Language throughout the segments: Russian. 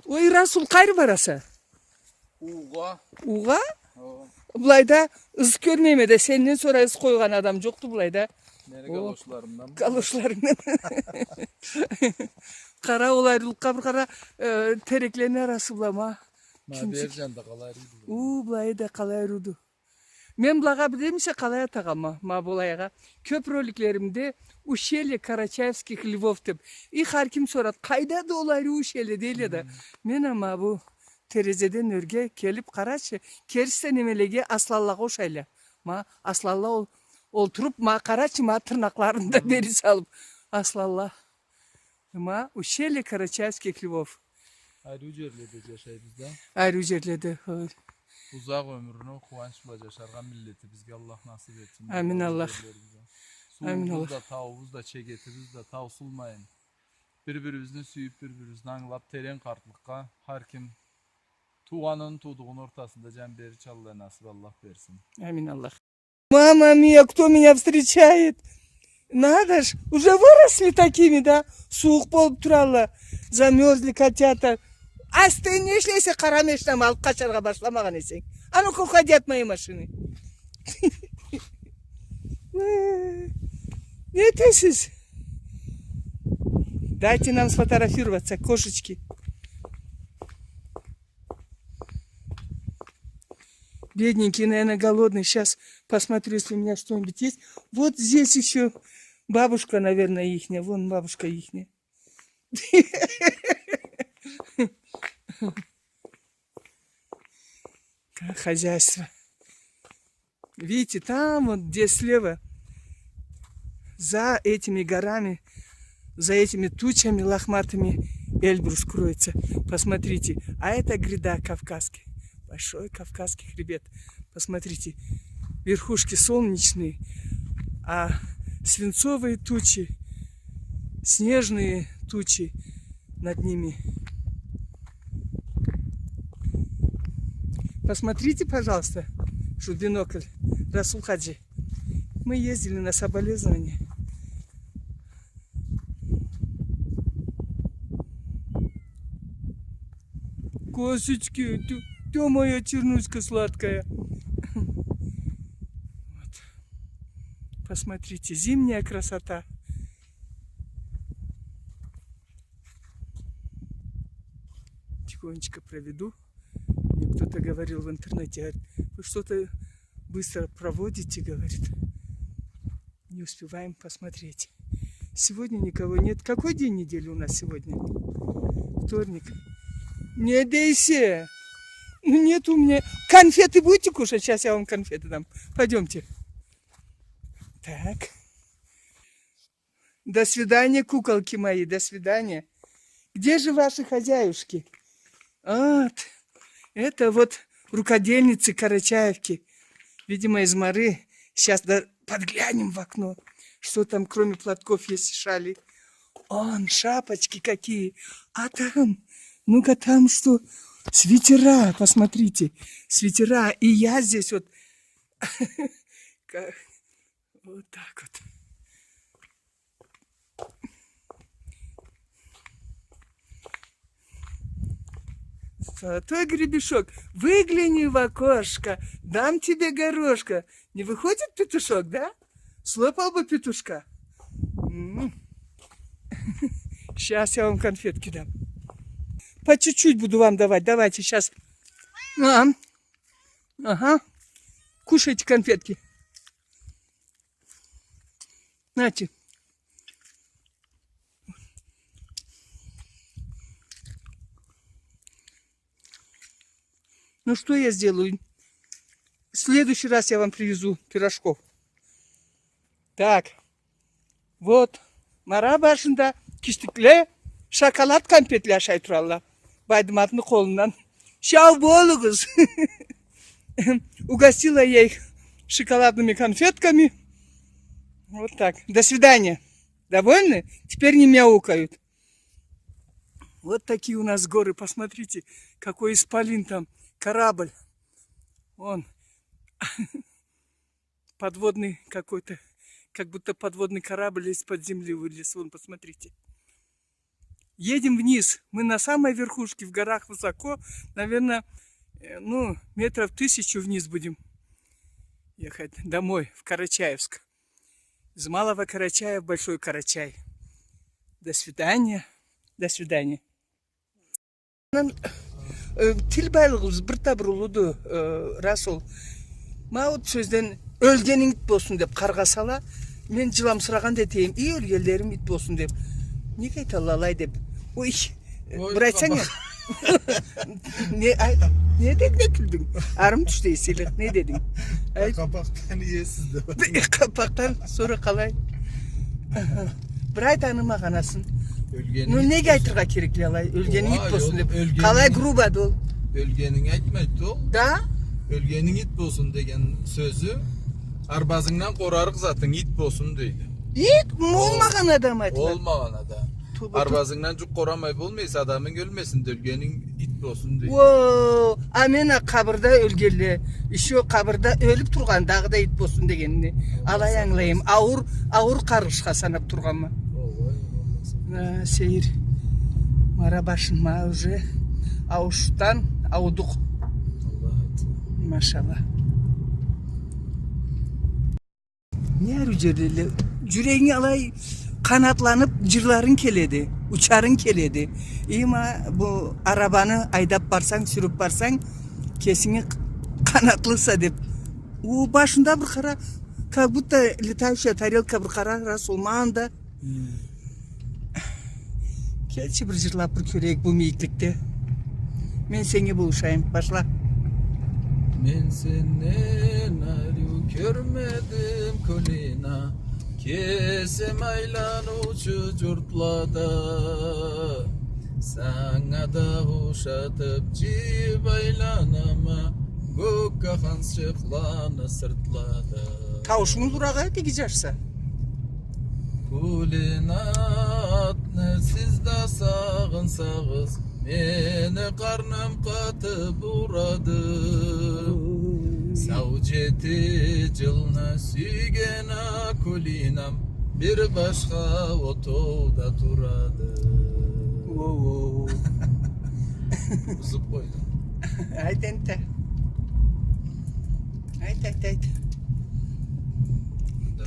Ой, Расул қайыр бараса? Уға. Уға? Бұлайда ыз көрмеме де сенен сорай ыз қойған адам жоқты бұлайда. Мені калошыларымдан. Калошыларыңнан. Қара олайдылыққа бір қара тереклені арасы бұлама. Бержанда қалай руду. Бұлайда қалай руду. Мен бұлаға білемесе қалай атағама, ма бұлайға. Көп роликлерімде ущелье Карачаевских львов деп. И харким сорат, қайда да олай ущелье дейледі. Мен ама бұл терезеден өрге келіп қарашы, керістен емелеге аслаллаға ошайлы. Ма аслалла ол тұрып, ма қарашы, ма тырнақларын да бері салып. Аслалла. Ма ущелье Карачаевских львов. Ayrı jерлерде жашайбыз да. Ayrı jерлерде. Uzak ömrünü kuvvançla yaşargan milleti bizge Allah nasip etsin. Amin Allah. Amin Allah. Suğumuz da, tavuğumuz da, çeketimiz de tavsulmayın. Bir-birimizini süyüp, bir-birimizini anlap, teren kartlıkka her kim tuğanın tuğduğun ortasında can beri çalıya nasip Allah versin. Amin Allah. Мама мия, кто меня встречает? Надо ж, уже выросли такими, да? Суық болып тұралы, замерзли котята. Астын ешлесе қарамештен алып қашарға башламаған есең. А ну-ка, уходи от моей машины. Не етесіз? Дайте нам сфотографироваться, кошечки. Бедненький, наверное, голодный. Сейчас посмотрю, если у меня что-нибудь есть. Вот здесь еще бабушка, наверное, ихняя. Вон бабушка ихняя. Хозяйство. Видите, там вот где слева, за этими горами, за этими тучами лохматыми Эльбрус кроется. Посмотрите. А это гряда Кавказский. Большой Кавказский хребет. Посмотрите. Верхушки солнечные, а свинцовые тучи, снежные тучи над ними. Посмотрите, пожалуйста, что бинокль. Расул Хаджи. Мы ездили на соболезнования. Косочки, ты моя чернушка сладкая. Вот. Посмотрите, зимняя красота. Тихонечко проведу. Мне кто-то говорил в интернете, говорит, вы что-то быстро проводите, говорит. Не успеваем посмотреть. Сегодня никого нет. Какой день недели у нас сегодня? Вторник. Не дейся. Ну нет у меня. Конфеты будете кушать? Сейчас я вам конфеты дам. Пойдемте. Так. До свидания, куколки мои. До свидания. Где же ваши хозяюшки? Вот. Это вот рукодельницы Карачаевки. Видимо, из Мары. Сейчас подглянем в окно. Что там, кроме платков, есть шали. Он, шапочки какие. А там, ну-ка там что? Свитера, посмотрите. Свитера. И я здесь вот. Вот так вот. Золотой гребешок, выгляни в окошко, дам тебе горошка. Не выходит петушок, да? Слопал бы петушка. Сейчас я вам конфетки дам. По чуть-чуть буду вам давать. Давайте сейчас. Ага. Кушайте конфетки. Нате. Ну что я сделаю? В следующий раз я вам привезу пирожков. Так. Вот. Мара башында киштикле шоколад конфетлер ашай туралар. Байдыматны қолынан. Шау болуңыз. Угостила я их шоколадными конфетками. Вот так. До свидания. Довольны? Теперь не мяукают. Вот такие у нас горы. Посмотрите, какой исполин там. Корабль. Вон. Подводный какой-то. Как будто подводный корабль из-под земли вылез. Вон, посмотрите. Едем вниз. Мы на самой верхушке, в горах высоко. Наверное, ну, метров 1000 вниз будем ехать домой, в Карачаевск. Из Малого Карачая в Большой Карачай. До свидания. До свидания. Til байлығыбыз бір табыр ұлыды, Расул. Мағыт сөзден өлгенің ит болсын деп қарға сала, мен жыламсыраған детейім, и өлгендерім ит болсын деп. Неге айта алалай деп. Ой, бір айтсаң я. Не күлдің? Арым түшті еселік, не дедің? Қапақтан иесіз деп. Қапақтан, соры қалай? Бір айтаны мағанасын. Өлгенің Ну неге айтырға керекли алай? Өлгенің ит болсын деп. Қалай грубады ол? Өлгенің айтмайды ол. Да? Өлгенің ит болсын деген сөзі арбазыңнан қорарық затың ит болсын дейді. Ит болмаған адам айтылады. Olmаған адам. Арбазыңнан жүк қорамай болмайсы, адамың өлмесін, өлгенің ит болсын дейді. О, амена қабырда өлгелі, еще қабырда өліп тұрған дағы да ит болсын дегеніне. Алай аңлайым, ауыр қарғышқа санап тұрған ма? Сейір, мара башын ма уже ауыштан аудық. Машалла. Не әрі жерлелі? Жүрегің алай қанатланып жырларың келеді, ұчарың келеді. Има бұл арабаны айдап барсаң, сүріп барсаң, кесіңе қанатлыса деп. О, башында бір қара, как будто летающая тарелка бір қара, Расул маңында. Келші бір жырлап бір көрейік бұл мейіклікте. Мен сеңе болушайым, башла. Мен сенен айру көрмедім колена, кесем айланучу жұртлада. Саңа да ұшатып жип айланама, көкке қан шықланы сыртлада. Тауышың дұраға деге жарса. Kulinatны sizdə sağınsağız, meni qarnım qatıb uradı. Savceti cılna süygena kulinam, bir başqa otoda turadı. Uzub qoydum. Ayt ente. Ayt.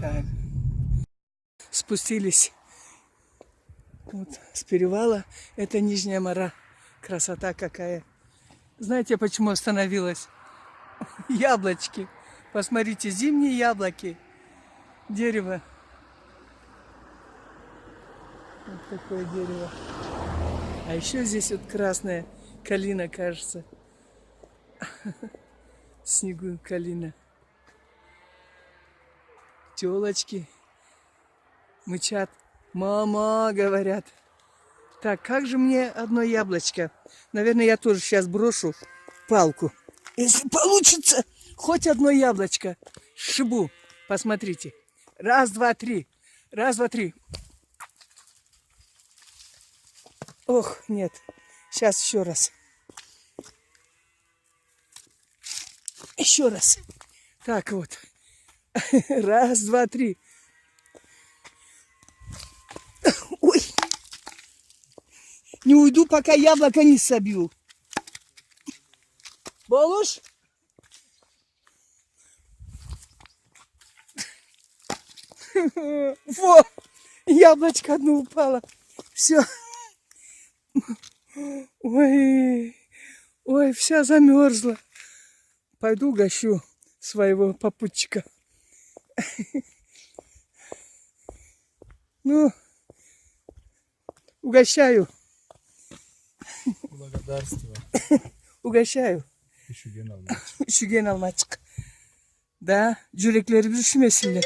Так. Спустились вот с перевала. Это Нижняя Мара. Красота какая. Знаете, почему остановилась? Яблочки. Посмотрите, зимние яблоки. Дерево. Вот такое дерево. А еще здесь вот красная калина, кажется. В снегу калина. Телочки мычат. Мама, говорят. Так, как же мне одно яблочко? Наверное, я тоже сейчас брошу палку. Если получится, хоть одно яблочко. Шибу. Посмотрите. Раз, два, три. Раз, два, три. Ох, нет. Сейчас еще раз. Еще раз. Так вот. Раз, два, три. Ой. Не уйду, пока яблоко не собью. Болуш? Во! Яблочко одно упало. Все. Ой. Ой, вся замерзла. Пойду угощу своего попутчика. Ну, угощаю. Благодарствую. Угощаю. Üşügen almacık. Da, yüreklerimiz üşümesinler.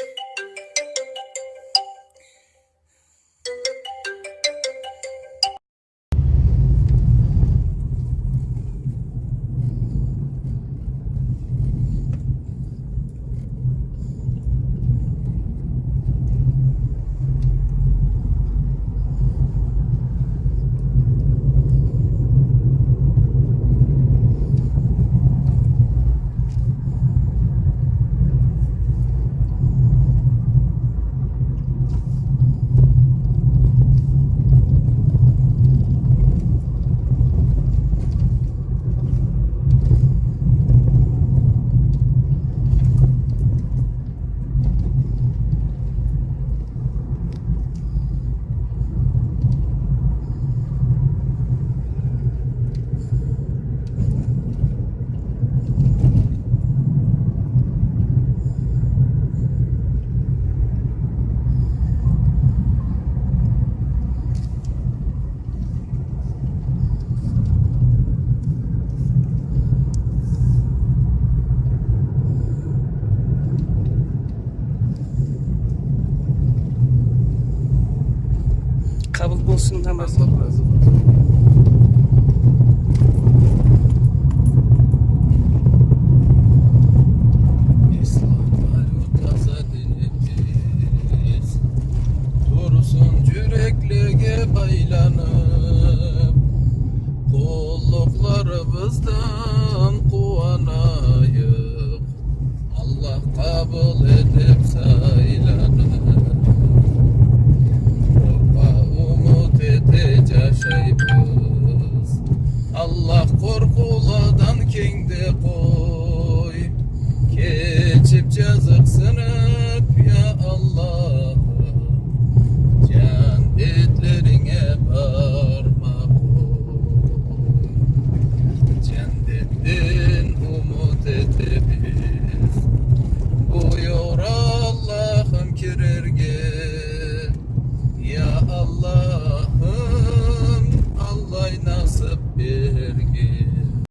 olsun namazın. Allah razı olsun. İslamlar taza dinimiz, dursun yürekliğe baylanıp, kulluklarımızdan kuvanayık, Allah kabul edip